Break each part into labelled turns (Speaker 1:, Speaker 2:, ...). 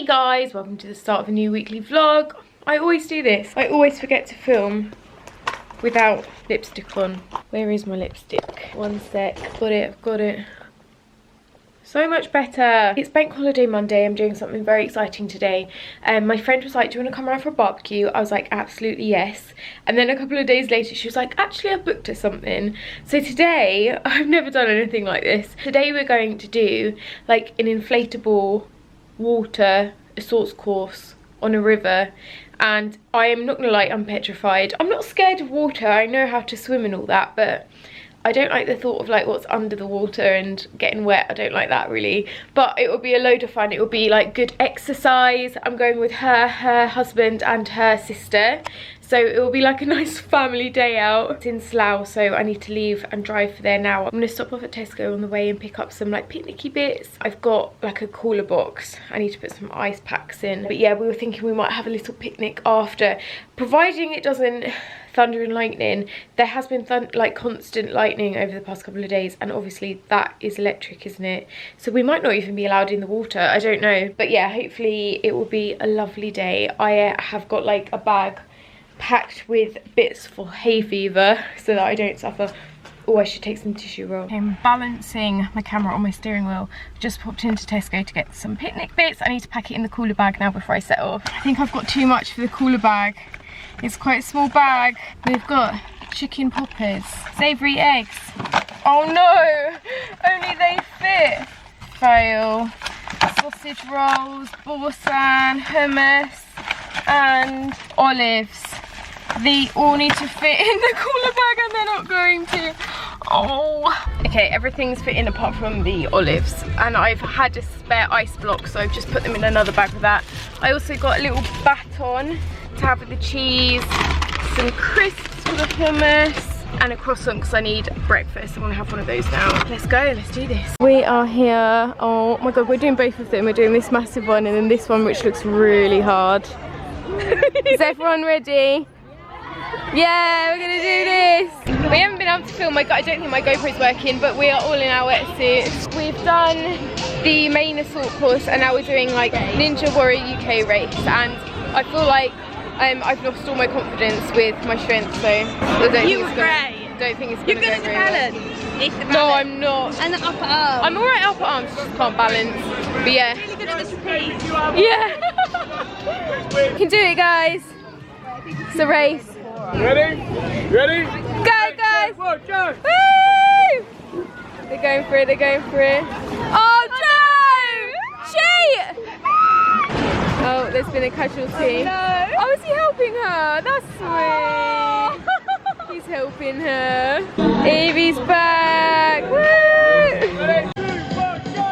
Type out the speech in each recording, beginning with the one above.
Speaker 1: Hey guys, welcome to the start of a new weekly vlog. I always do this. I always forget to film without lipstick on. Where is my lipstick? One sec. Got it, I've got it. So much better. It's Bank Holiday Monday. I'm doing something very exciting today. My friend was like, do you want to come around for a barbecue? I was like, absolutely yes. And then a couple of days later, she was like, actually, I've booked her something. So today, I've never done anything like this. Today we're going to do like an inflatable water assault course on a river. And I am not gonna lie, I'm petrified. I'm not scared of water. I know how to swim and all that, but I don't like the thought of like what's under the water and getting wet. I don't like that really, but it will be a load of fun. It will be like good exercise. I'm going with her husband and her sister, so it will be like a nice family day out. It's in Slough, so I need to leave and drive for there now. I'm gonna stop off at Tesco on the way and pick up some like picnicky bits. I've got like a cooler box. I need to put some ice packs in, but yeah, we were thinking we might have a little picnic after, providing it doesn't thunder and lightning. There has been like constant lightning over the past couple of days, and obviously that is electric, isn't it? So we might not even be allowed in the water. I don't know, but yeah, hopefully it will be a lovely day. I have got like a bag packed with bits for hay fever so that I don't suffer. Oh, I should take some tissue roll. I'm balancing my camera on my steering wheel. Just popped into Tesco to get some picnic bits. I need to pack it in the cooler bag now before I set off. I think I've got too much for the cooler bag. It's quite a small bag. We've got chicken poppers, savoury eggs. Oh no, only they fit. Fail. Sausage rolls, boursin, hummus and olives. They all need to fit in the cooler bag and they're not going to. Oh. Okay, everything's fitting apart from the olives. And I've had a spare ice block, so I've just put them in another bag with that. I also got a little baton to have with the cheese, some crisps for the hummus, and a croissant because I need breakfast. I'm gonna have one of those now. Let's go, let's do this. We are here. Oh my god, we're doing both of them. We're doing this massive one and then this one which looks really hard. Is everyone ready? Yeah, we're gonna do this. We haven't been able to film. I don't think my GoPro's working, but we are all in our wetsuits. We've done the main assault course and now we're doing like Ninja Warrior UK race, and I feel like I've lost all my confidence with my strength, so I don't think it's gonna go very well. No, I'm not. And the upper arm. I'm alright upper arms, just can't balance. But yeah. Really good at the trapeze. Yeah. You can do it, guys. It's a race.
Speaker 2: Ready? Ready?
Speaker 1: Go, guys!
Speaker 2: Go, go!
Speaker 1: Woo! They're going for it, they're going for it. Oh, Joe! Cheat! Oh, there's been a casualty. Oh, no. Oh, is he helping her? That's sweet. He's helping her. Evie's back. Woo!
Speaker 2: Ready? 2, 1, go!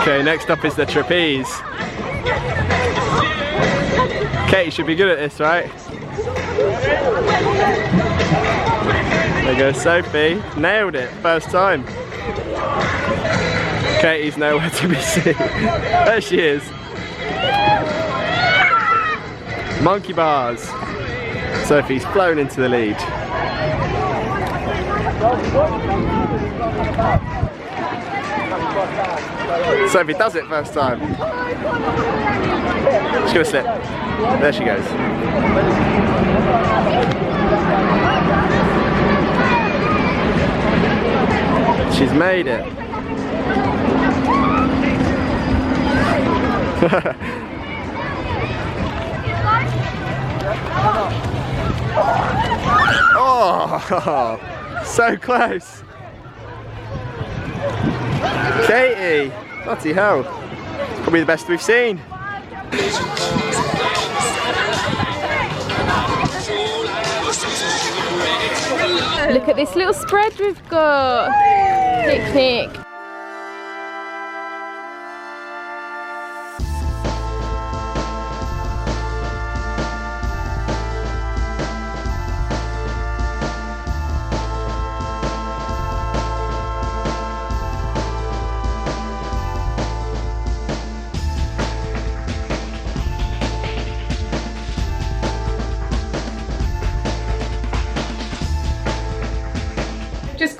Speaker 3: Okay, next up is the trapeze. Kate should be good at this, right? There goes Sophie. Nailed it, first time. Katie's nowhere to be seen. There she is. Monkey bars. Sophie's flown into the lead. Sophie does it first time. She's gonna slip. There she goes. She's made it. Oh, so close. Katie, bloody hell. Probably the best we've seen.
Speaker 1: Look at this little spread we've got. Picnic.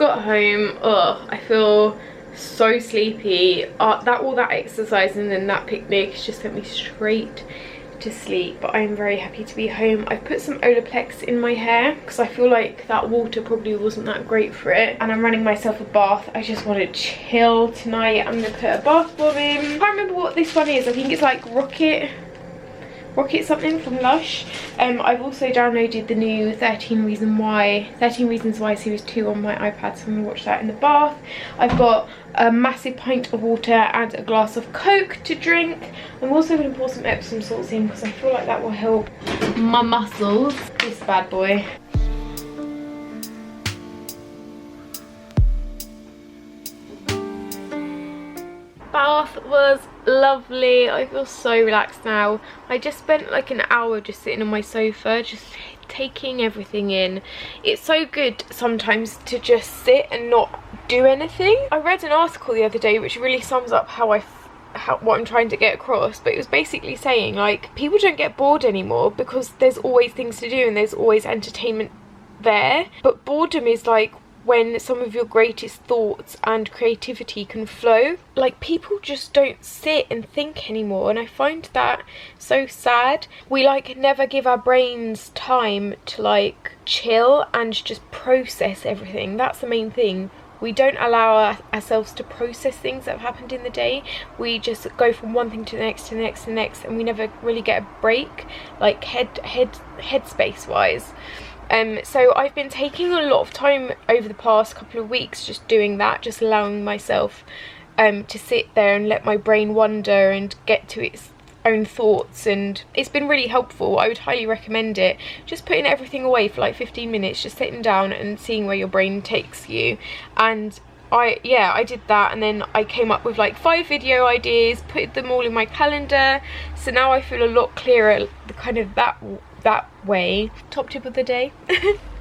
Speaker 1: got home. Ugh, I feel so sleepy. All that exercise and then that picnic just sent me straight to sleep, but I'm very happy to be home. I've put some Olaplex in my hair because I feel like that water probably wasn't that great for it, and I'm running myself a bath. I just want to chill tonight. I'm gonna put a bath bomb in. I can't remember what this one is. I think it's like Rocket something from Lush. I've also downloaded the new 13 Reasons Why series 2 on my iPad, so I'm gonna watch that in the bath. I've got a massive pint of water and a glass of Coke to drink. I'm also gonna pour some Epsom salts in because I feel like that will help my muscles. This bad boy. Bath was lovely. I feel so relaxed now. I just spent like an hour just sitting on my sofa, just taking everything in. It's so good sometimes to just sit and not do anything. I read an article the other day which really sums up what I'm trying to get across, but it was basically saying like people don't get bored anymore because there's always things to do and there's always entertainment there, but boredom is like when some of your greatest thoughts and creativity can flow. Like, people just don't sit and think anymore, and I find that so sad. We like never give our brains time to like chill and just process everything. That's the main thing. We don't allow ourselves to process things that have happened in the day. We just go from one thing to the next, to the next, to the next, and we never really get a break, like headspace wise. So I've been taking a lot of time over the past couple of weeks just doing that, just allowing myself to sit there and let my brain wander and get to its own thoughts, and it's been really helpful. I would highly recommend it. Just putting everything away for like 15 minutes, just sitting down and seeing where your brain takes you. And I did that, and then I came up with like 5 video ideas, put them all in my calendar, so now I feel a lot clearer kind of that way. Top tip of the day,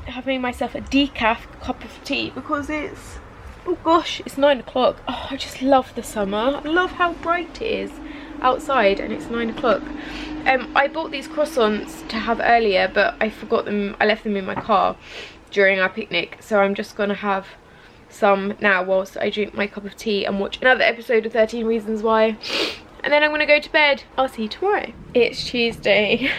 Speaker 1: having myself a decaf cup of tea because it's, oh gosh, it's 9 o'clock. Oh, I just love the summer. I love how bright it is outside and it's 9 o'clock. I bought these croissants to have earlier, but I forgot them. I left them in my car during our picnic, so I'm just gonna have some now whilst I drink my cup of tea and watch another episode of 13 Reasons Why, and then I'm gonna go to bed. I'll see you tomorrow. It's Tuesday.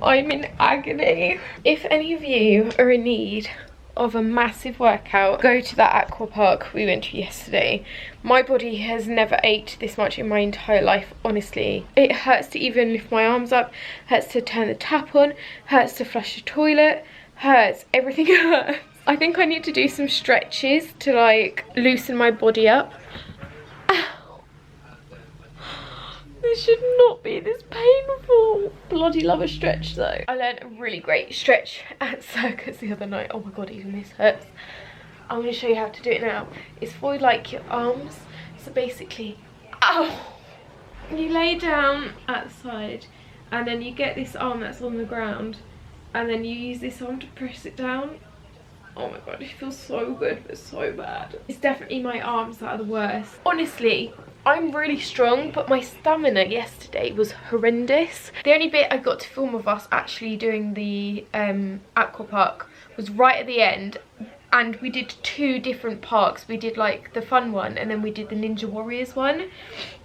Speaker 1: I'm in agony. If any of you are in need of a massive workout, go to that aqua park we went to yesterday. My body has never ached this much in my entire life, honestly. It hurts to even lift my arms up, hurts to turn the tap on, hurts to flush the toilet, hurts, everything hurts. I think I need to do some stretches to like loosen my body up. This should not be this painful. Bloody love a stretch though. I learned a really great stretch at Circus the other night. Oh my god, even this hurts. I'm going to show you how to do it now. It's for like your arms. So basically, ow! You lay down at the side and then you get this arm that's on the ground and then you use this arm to press it down. Oh my god, it feels so good but so bad. It's definitely my arms that are the worst. Honestly, I'm really strong, but my stamina yesterday was horrendous. The only bit I got to film of us actually doing the aqua park was right at the end, and we did 2 different parks. We did like the fun one and then we did the Ninja Warriors one,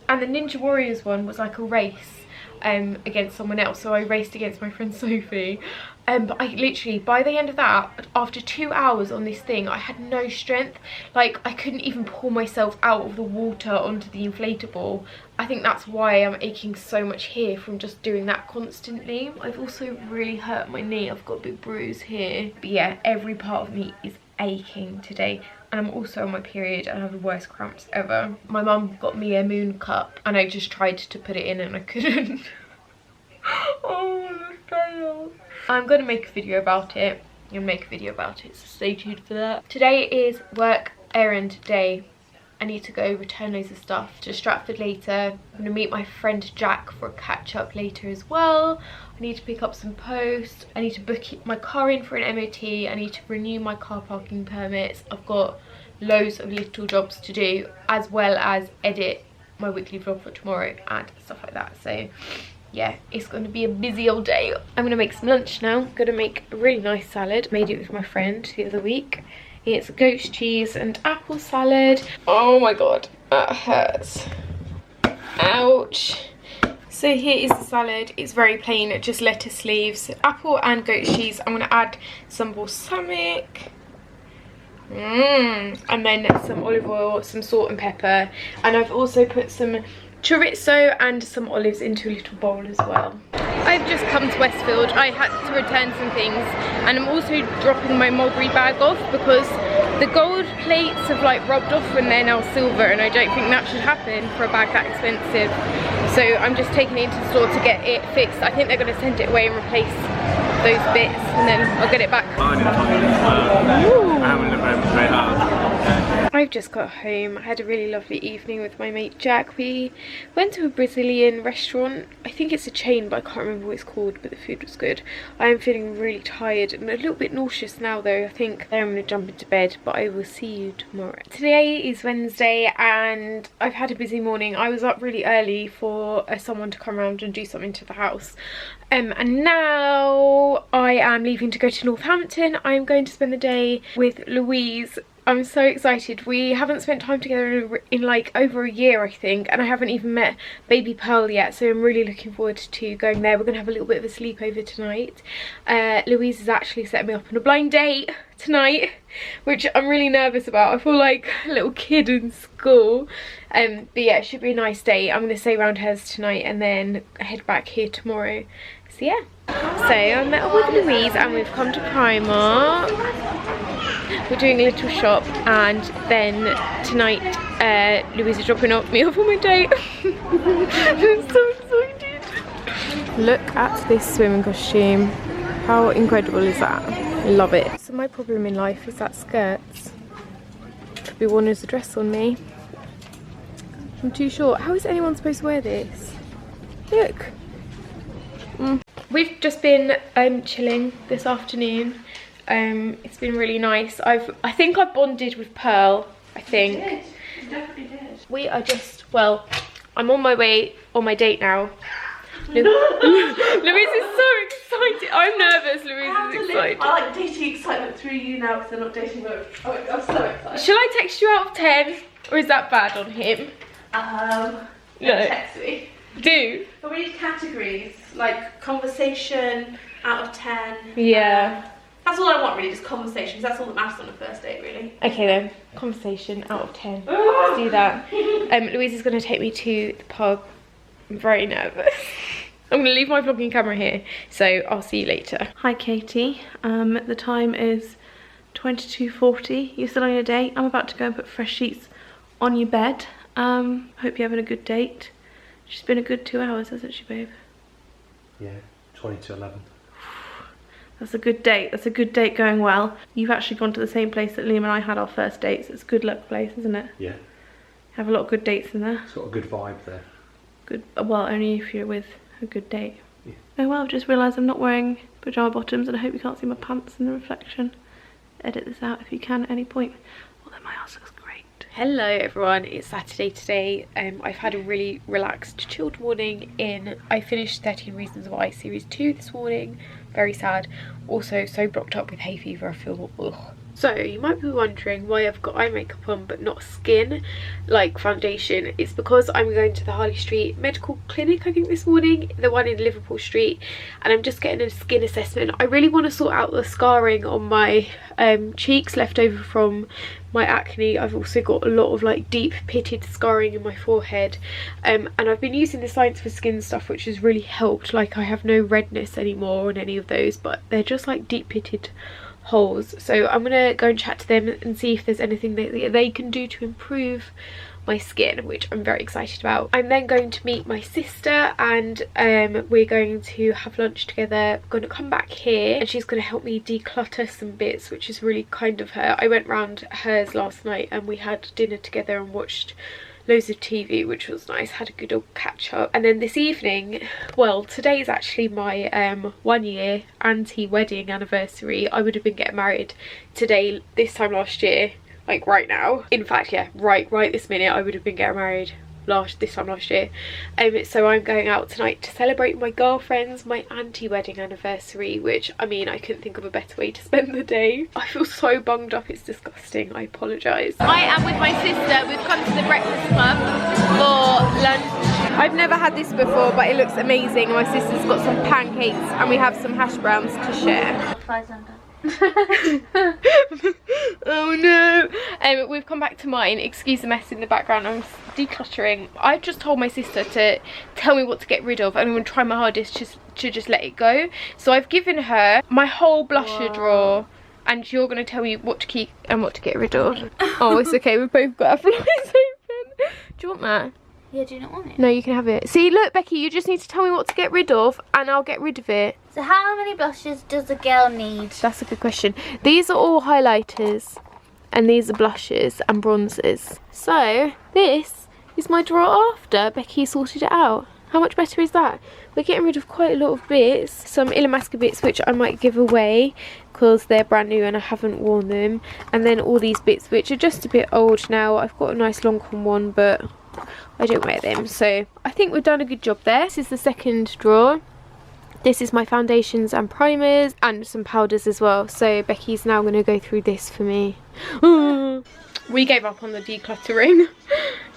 Speaker 1: and the Ninja Warriors one was like a race against someone else, so I raced against my friend Sophie. But I literally, by the end of that, after 2 hours on this thing, I had no strength. Like, I couldn't even pull myself out of the water onto the inflatable. I think that's why I'm aching so much here from just doing that constantly. I've also really hurt my knee. I've got a big bruise here. But yeah, every part of me is aching today. And I'm also on my period and I have the worst cramps ever. My mum got me a moon cup and I just tried to put it in and I couldn't. Oh, the fail. I'm gonna make a video about it. I'm gonna make a video about it, so stay tuned for that. Today is work errand day. I need to go return loads of stuff to Stratford later. I'm gonna meet my friend Jack for a catch up later as well. I need to pick up some posts. I need to book my car in for an MOT. I need to renew my car parking permits. I've got loads of little jobs to do, as well as edit my weekly vlog for tomorrow and stuff like that. So yeah, it's going to be a busy old day. I'm going to make some lunch now. I'm going to make a really nice salad. Made it with my friend the other week. It's goat's cheese and apple salad. Oh my god, that hurts. Ouch. So here is the salad. It's very plain, just lettuce leaves, apple and goat's cheese. I'm going to add some balsamic. And then some olive oil, some salt and pepper. And I've also put some chorizo and some olives into a little bowl as well. I've just come to Westfield. I had to return some things, and I'm also dropping my mulberry bag off because the gold plates have like rubbed off and they're now silver, and I don't think that should happen for a bag that expensive. So I'm just taking it into the store to get it fixed. I think they're going to send it away and replace those bits, and then I'll get it back. I've just got home. I had a really lovely evening with my mate Jack. We went to a Brazilian restaurant. I think it's a chain, but I can't remember what it's called, but the food was good. I am feeling really tired and a little bit nauseous now though. I think I'm going to jump into bed, but I will see you tomorrow. Today is Wednesday and I've had a busy morning. I was up really early for someone to come around and do something to the house. And now I am leaving to go to Northampton. I'm going to spend the day with Louise. I'm so excited. We haven't spent time together in like over a year, I think, and I haven't even met baby Pearl yet, so I'm really looking forward to going there. We're going to have a little bit of a sleepover tonight. Louise has actually set me up on a blind date tonight, which I'm really nervous about. I feel like a little kid in school. But yeah, it should be a nice day. I'm going to stay around hers tonight and then head back here tomorrow. So yeah. So I met up with Louise and we've come to Primark. We're doing a little shop, and then tonight Louise is dropping me off on my date. I'm so excited. Look at this swimming costume. How incredible is that? Love it. So my problem in life is that skirts could be worn as a dress on me. I'm too short. How is anyone supposed to wear this? Look. We've just been chilling this afternoon. It's been really nice. I think I've bonded with Pearl. I think. You did. You definitely did. We are just, well, I'm on my way on my date now. Louise is so excited. I'm nervous. Louise is excited.
Speaker 4: I like dating excitement through you now because I'm not dating mode. Oh, I'm so excited.
Speaker 1: Shall I text you out of 10, or is that bad on him?
Speaker 4: No. Text me.
Speaker 1: Do.
Speaker 4: But we need categories like conversation out of 10.
Speaker 1: Yeah.
Speaker 4: That's all I want really, just conversations. That's all that matters on a first date really.
Speaker 1: Okay then, conversation out of 10. Let's do that. Louise is going to take me to the pub. I'm very nervous. I'm going to leave my vlogging camera here, so I'll see you later. Hi Katie, the time is 22:40. You're still on your date. I'm about to go and put fresh sheets on your bed. Hope you're having a good date. She's been a good 2 hours, hasn't she, babe?
Speaker 3: Yeah, 20 to 11.
Speaker 1: That's a good date. That's a good date going well. You've actually gone to the same place that Liam and I had our first dates. It's a good luck place, isn't it?
Speaker 3: Yeah.
Speaker 1: Have a lot of good dates in there.
Speaker 3: It's got a good vibe there.
Speaker 1: Good. Well, only if you're with a good date.
Speaker 3: Yeah.
Speaker 1: Oh well, I've just realised I'm not wearing pyjama bottoms and I hope you can't see my pants in the reflection. Edit this out if you can at any point. Well, then my ass looks great. Hello everyone, it's Saturday today. I've had a really relaxed, chilled morning in. I finished 13 Reasons Why Series 2 this morning. Very sad. Also so blocked up with hay fever, I feel ugh. So you might be wondering why I've got eye makeup on but not skin, like foundation. It's because I'm going to the Harley Street Medical Clinic, I think this morning, the one in Liverpool Street, and I'm just getting a skin assessment. I really want to sort out the scarring on my cheeks left over from my acne. I've also got a lot of like deep pitted scarring in my forehead, and I've been using the Science for Skin stuff, which has really helped. Like I have no redness anymore on any of those, but they're just like deep pitted holes. So I'm gonna go and chat to them and see if there's anything that they can do to improve my skin, which I'm very excited about. I'm then going to meet my sister and we're going to have lunch together. I'm going to come back here and she's going to help me declutter some bits, which is really kind of her. I went round hers last night and we had dinner together and watched loads of TV, which was nice. Had a good old catch up. And then this evening, well, today is actually my 1 year anti-wedding anniversary. I would have been getting married today, this time last year, like right now. In fact, yeah, right this minute I would have been getting married this time last year. So I'm going out tonight to celebrate my girlfriend's, my anti-wedding anniversary, which, I mean, I couldn't think of a better way to spend the day. I feel so bunged up, it's disgusting, I apologise. I am with my sister. We've come to the breakfast club for lunch. I've never had this before, but it looks amazing. My sister's got some pancakes and we have some hash browns to share. Oh no. We've come back to mine. Excuse the mess in the background, I'm decluttering. I just told my sister to tell me what to get rid of, and I'm going to try my hardest to just let it go. So I've given her my whole blusher drawer, and you're going to tell me what to keep and what to get rid of. Oh, it's okay, we've both got our flies open. Do you want that?
Speaker 5: Yeah, do you not want it?
Speaker 1: No, you can have it. See, look, Becky, you just need to tell me what to get rid of and I'll get rid of it.
Speaker 5: So how many blushes does a girl need?
Speaker 1: That's a good question. These are all highlighters and these are blushes and bronzers. So this is my drawer after Becky sorted it out. How much better is that? We're getting rid of quite a lot of bits. Some Illamasqua bits which I might give away because they're brand new and I haven't worn them. And then all these bits which are just a bit old now. I've got a nice Lancome one, but I don't wear them, so I think we've done a good job there. This is the second drawer. This is my foundations and primers and some powders as well, so Becky's now going to go through this for me. We gave up on the decluttering.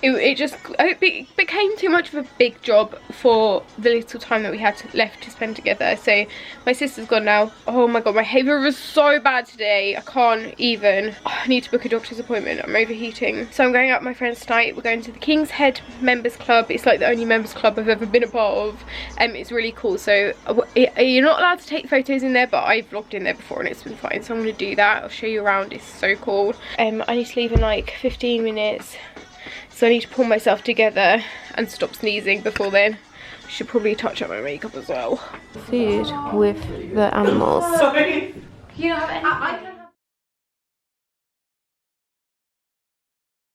Speaker 1: It became too much of a big job for the little time that we had left to spend together. So my sister's gone now. Oh my god, my hair was so bad today. I can't even. Oh, I need to book a doctor's appointment. I'm overheating. So I'm going out with my friends tonight. We're going to the King's Head Members Club. It's like the only members club I've ever been a part of. It's really cool. So you're not allowed to take photos in there, but I've vlogged in there before and it's been fine. So I'm going to do that. I'll show you around. It's so cool. I need to leave in like 15 minutes. So I need to pull myself together and stop sneezing before then. I should probably touch up my makeup as well. Food with the animals.
Speaker 4: Sorry. You don't have any?